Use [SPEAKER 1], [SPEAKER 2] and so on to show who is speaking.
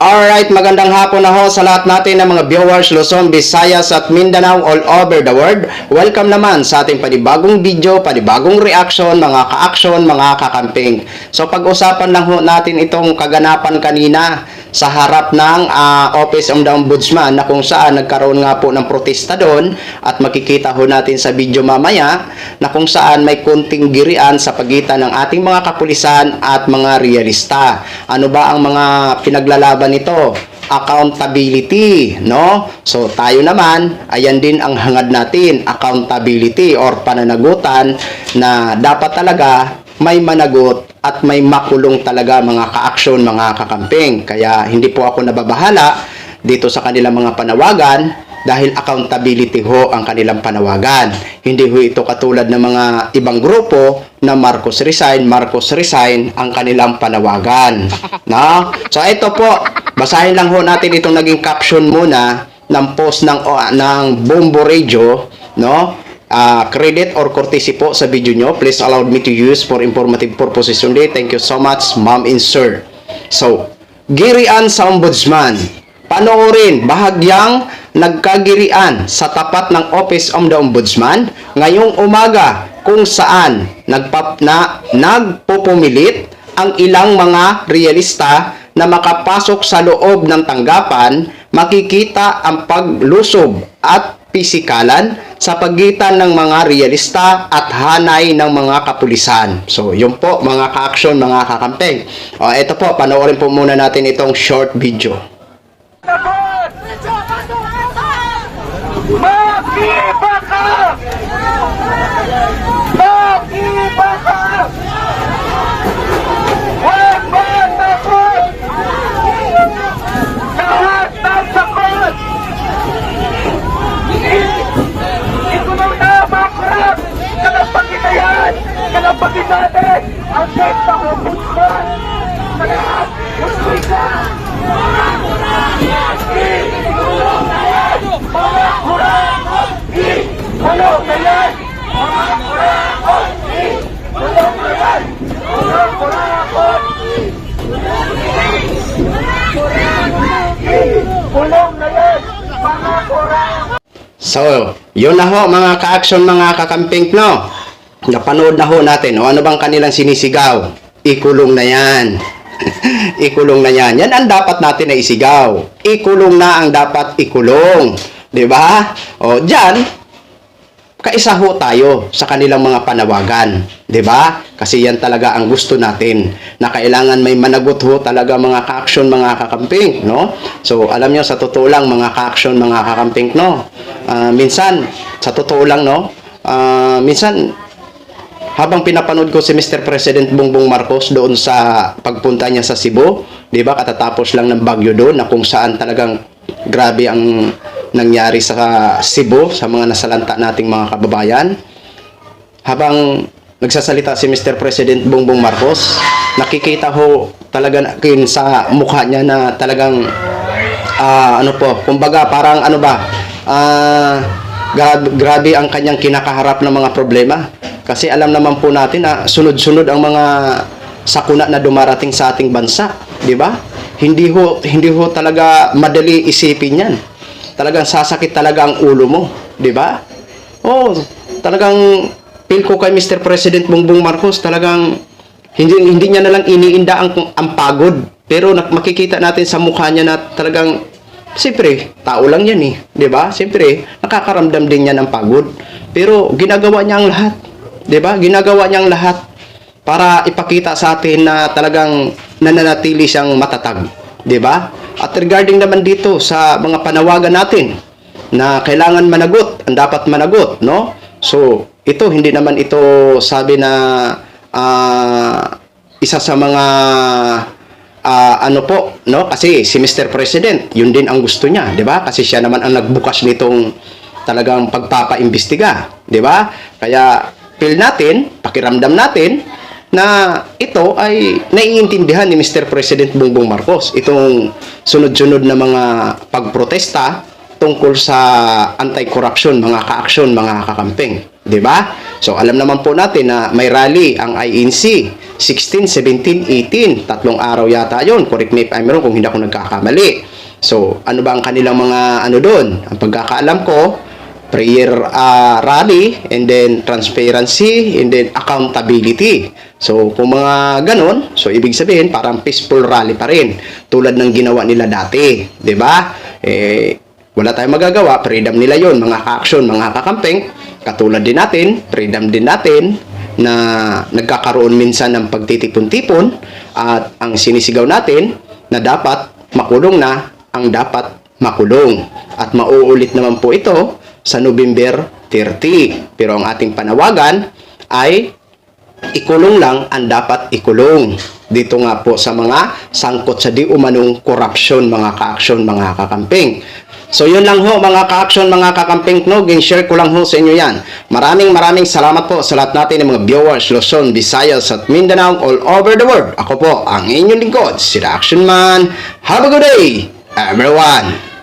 [SPEAKER 1] Alright, magandang hapon na ho sa lahat natin ng mga viewers Luzon, Visayas at Mindanao all over the world. Welcome naman sa ating panibagong video, panibagong reaction, mga ka-action, mga kakamping. So pag-usapan lang ho natin itong kaganapan kanina sa harap ng Office of the Ombudsman na kung saan nagkaroon nga po ng protesta doon at makikita ho natin sa video mamaya na kung saan may kunting girian sa pagitan ng ating mga kapulisan at mga realista. Ano ba ang mga pinaglalaban nito? Accountability, no? So tayo naman, ayan din ang hangad natin, accountability or pananagutan na dapat talaga may managot at may makulong talaga mga ka-aksyon, mga kakamping. Kaya hindi po ako nababahala dito sa kanilang mga panawagan dahil accountability ho ang kanilang panawagan. Hindi ho ito katulad ng mga ibang grupo na Marcos resign ang kanilang panawagan. No? So ito po, basahin lang ho natin itong naging caption muna ng post ng Bombo Radio, no? Credit or courtesy po sa video nyo. Please allow me to use for informative purposes only. Thank you so much, ma'am and sir. So, girian sa ombudsman. Panoorin, bahagyang nagkagirian sa tapat ng Office of the Ombudsman ngayong umaga kung saan nagpupumilit ang ilang mga realista na makapasok sa loob ng tanggapan. Makikita ang paglusob at pisikalan sa pagitan ng mga realista at hanay ng mga kapulisan. So, yun po mga ka-aksyon, mga kakampeng. Ito po, panoorin po muna natin itong short video.
[SPEAKER 2] Mag-iba ka! Mag-iba ka! Huwag matakot! Lahat ng takot! Ikunaw na mga kurap! Kalampagin yan! Kalampagin natin! Ang tekta ko punsman! Sa lahat! Huwag ka! Mga kurap! Ikulong na yan! Mga kurap! Ikulong na yan! Mga kurap! Ikulong na yan! Mga kurap! Ikulong na yan! Mga kurap!
[SPEAKER 1] So, yun na ho mga ka-action, mga kakamping, no? Napanood na ho natin. Ano bang kanilang sinisigaw? Ikulong na yan. Ikulong na yan. Yan ang dapat natin na isigaw. Ikulong na ang dapat ikulong. Diba? O, dyan, kaisa ho tayo sa kanilang mga panawagan. Diba? Kasi yan talaga ang gusto natin. Na kailangan may managot ho talaga mga ka-action, mga kakamping, no? So, alam nyo, sa totoo lang, mga ka-action, mga kakamping, no? Minsan, sa totoo lang, no? Minsan, habang pinapanood ko si Mr. President Bongbong Marcos doon sa pagpunta niya sa Cebu, di ba, katatapos lang ng bagyo doon na kung saan talagang grabe ang nangyari sa Cebu, sa mga nasalanta nating mga kababayan. Habang nagsasalita si Mr. President Bongbong Marcos, nakikita ho talaga sa mukha niya na talagang kumbaga parang grabe ang kanyang kinakaharap ng mga problema. Kasi alam naman po natin na sunod-sunod ang mga sakuna na dumarating sa ating bansa, di ba? Hindi ho talaga madali isipin 'yan. Talagang sasakit talaga ang ulo mo, di ba? Oh, talagang feel ko kay Mr. President Bongbong Marcos, talagang hindi niya na lang iniinda ang pagod. Pero makikita natin sa mukha niya na talagang siyempre, tao lang yan di ba? Siyempre, nakakaramdam din niya ng pagod. Pero ginagawa niya ang lahat. 'Di ba? Ginagawa niyang lahat para ipakita sa atin na talagang nananatili siyang matatag, 'di ba? At regarding naman dito sa mga panawagan natin na kailangan managot, ang dapat managot, no? So, ito hindi naman ito sabi na isa sa mga no? Kasi si Mr. President, yun din ang gusto niya, 'di ba? Kasi siya naman ang nagbukas nitong talagang pagpapaimbestiga, 'di ba? Kaya feel natin, pakiramdam natin na ito ay naiintindihan ni Mr. President Bongbong Marcos. Itong sunod-sunod na mga pagprotesta tungkol sa anti-corruption, mga ka-aksyon, mga kakamping. Di ba? So, alam naman po natin na may rally ang INC 16, 17, 18. Tatlong araw yata yon. Correct me if I'm wrong kung hindi ako nagkakamali. So, ano ba ang kanilang mga ano doon? Ang pagkakaalam ko, prayer rally, and then transparency, and then accountability. So, kung mga ganon, so ibig sabihin, parang peaceful rally pa rin. Tulad ng ginawa nila dati. 'Di ba? Wala tayong magagawa, freedom nila yon, mga ka-action, mga kakamping. Katulad din natin, freedom din natin na nagkakaroon minsan ng pagtitipon-tipon at ang sinisigaw natin na dapat makulong na ang dapat makulong. At mauulit naman po ito sa November 30. Pero ang ating panawagan ay ikulong lang ang dapat ikulong. Dito nga po sa mga sangkot sa di umanong korupsyon, mga ka-action, mga kakamping. So yun lang ho mga ka-action, mga kakamping, no? Share ko lang ho sa inyo yan. Maraming salamat po sa lahat natin ng mga viewers, Luzon, Visayas at Mindanao all over the world. Ako po ang inyong lingkod, si The Action Man. Have a good day, everyone!